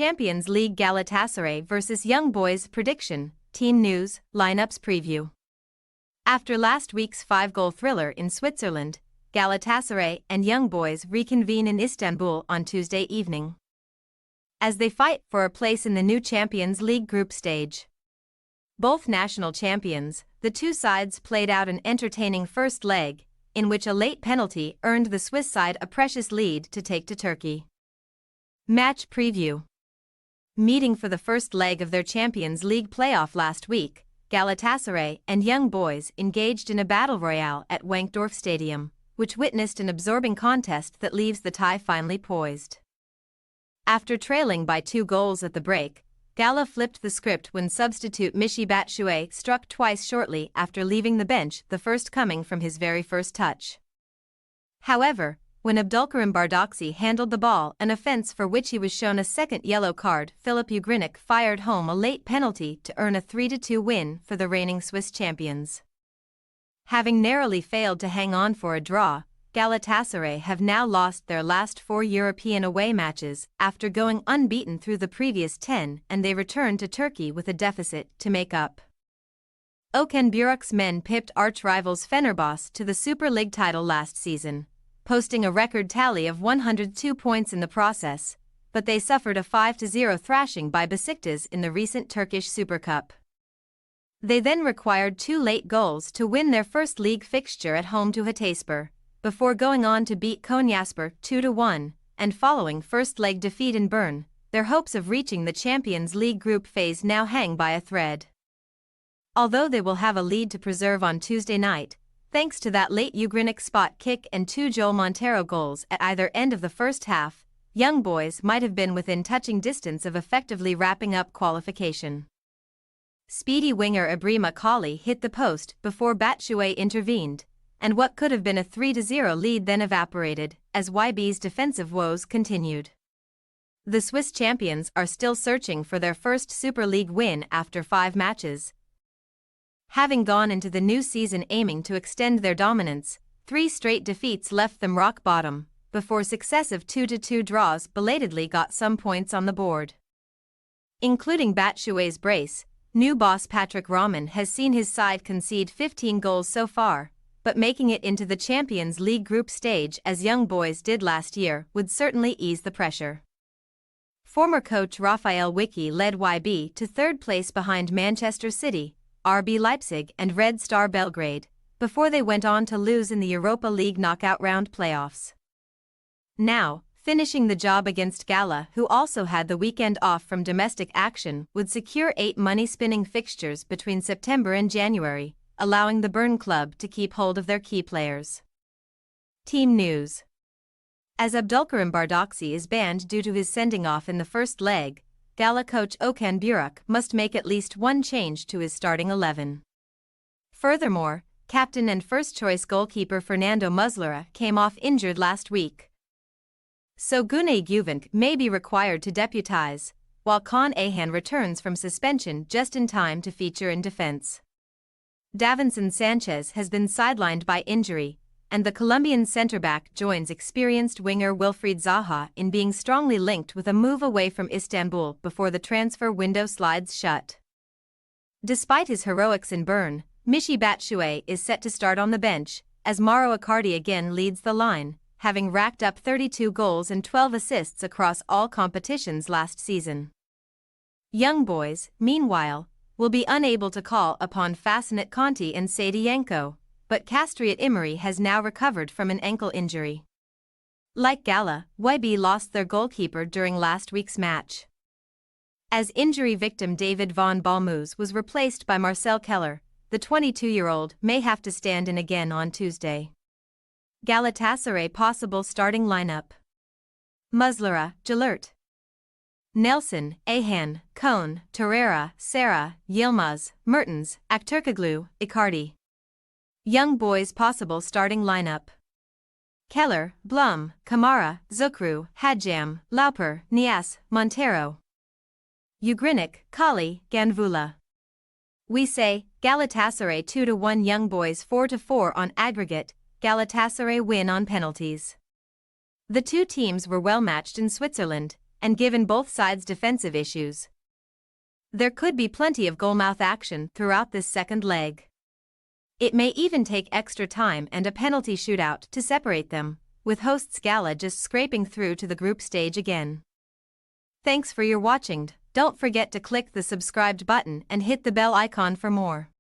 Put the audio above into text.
Champions League Galatasaray vs Young Boys prediction, team news, lineups preview. After last week's 5-goal thriller in Switzerland, Galatasaray and Young Boys reconvene in Istanbul on Tuesday evening, as they fight for a place in the new Champions League group stage. Both national champions, the two sides played out an entertaining first leg, in which a late penalty earned the Swiss side a precious lead to take to Turkey. Match preview. Meeting for the first leg of their Champions League playoff last week, Galatasaray and Young Boys engaged in a battle royale at Wankdorf Stadium, which witnessed an absorbing contest that leaves the tie finely poised. After trailing by 2 goals at the break, Gala flipped the script when substitute Michy Batshuayi struck twice shortly after leaving the bench, the first coming from his very first touch. However, when Abdulkarim Bardakci handled the ball, an offence for which he was shown a second yellow card, Filip Ugrinik fired home a late penalty to earn a 3-2 win for the reigning Swiss champions. Having narrowly failed to hang on for a draw, Galatasaray have now lost their last 4 European away matches after going unbeaten through the previous 10, and they return to Turkey with a deficit to make up. Okan Buruk's men pipped arch-rivals Fenerbahçe to the Super League title last season, posting a record tally of 102 points in the process, but they suffered a 5-0 thrashing by Besiktas in the recent Turkish Super Cup. They then required 2 late goals to win their first league fixture at home to Hatayspor, before going on to beat Konyaspor 2-1, and following first-leg defeat in Bern, their hopes of reaching the Champions League group phase now hang by a thread. Although they will have a lead to preserve on Tuesday night, thanks to that late Ugrinik spot kick and 2 Joel Montero goals at either end of the first half, Young Boys might have been within touching distance of effectively wrapping up qualification. Speedy winger Ibrahima Kali hit the post before Batshuayi intervened, and what could have been a 3-0 lead then evaporated, as YB's defensive woes continued. The Swiss champions are still searching for their first Super League win after 5 matches. Having gone into the new season aiming to extend their dominance, 3 straight defeats left them rock bottom, before successive 2-2 draws belatedly got some points on the board. Including Batshuayi's brace, new boss Patrick Rahman has seen his side concede 15 goals so far, but making it into the Champions League group stage as Young Boys did last year would certainly ease the pressure. Former coach Raphael Wicki led YB to 3rd place behind Manchester City, RB Leipzig and Red Star Belgrade, before they went on to lose in the Europa League knockout round playoffs. Now, finishing the job against Gala, who also had the weekend off from domestic action, would secure 8 money-spinning fixtures between September and January, allowing the Bern club to keep hold of their key players. Team news. As Abdulkarim Bardakci is banned due to his sending off in the first leg, Gala coach Okan Buruk must make at least one change to his starting 11. Furthermore, captain and first-choice goalkeeper Fernando Muslera came off injured last week, so Güney Güvenç may be required to deputize, while Kaan Ayhan returns from suspension just in time to feature in defense. Davinson Sanchez has been sidelined by injury, and the Colombian centre-back joins experienced winger Wilfried Zaha in being strongly linked with a move away from Istanbul before the transfer window slides shut. Despite his heroics in Bern, Michy Batshuayi is set to start on the bench, as Mauro Icardi again leads the line, having racked up 32 goals and 12 assists across all competitions last season. Young Boys, meanwhile, will be unable to call upon Fascinat Conti and Sadienko, but Castriot Imari has now recovered from an ankle injury. Like Gala, YB lost their goalkeeper during last week's match, as injury victim David van Balmoes was replaced by Marcel Keller. The 22-year-old may have to stand in again on Tuesday. Galatasaray possible starting lineup: Muslera, Jalert, Nelson, Ayhan, Kohn, Torreira, Serra, Yilmaz, Mertens, Aktürkoğlu, Icardi. Young Boys possible starting lineup: Keller, Blum, Kamara, Zukru, Hadjam, Lauper, Niasse, Montero, Ugrinik, Kali, Ganvula. We say, Galatasaray 2-1, Young Boys 4-4 on aggregate, Galatasaray win on penalties. The two teams were well matched in Switzerland, and given both sides defensive issues, there could be plenty of goalmouth action throughout this second leg. It may even take extra time and a penalty shootout to separate them, with hosts Gala just scraping through to the group stage again. Thanks for your watching. Don't forget to click the subscribed button and hit the bell icon for more.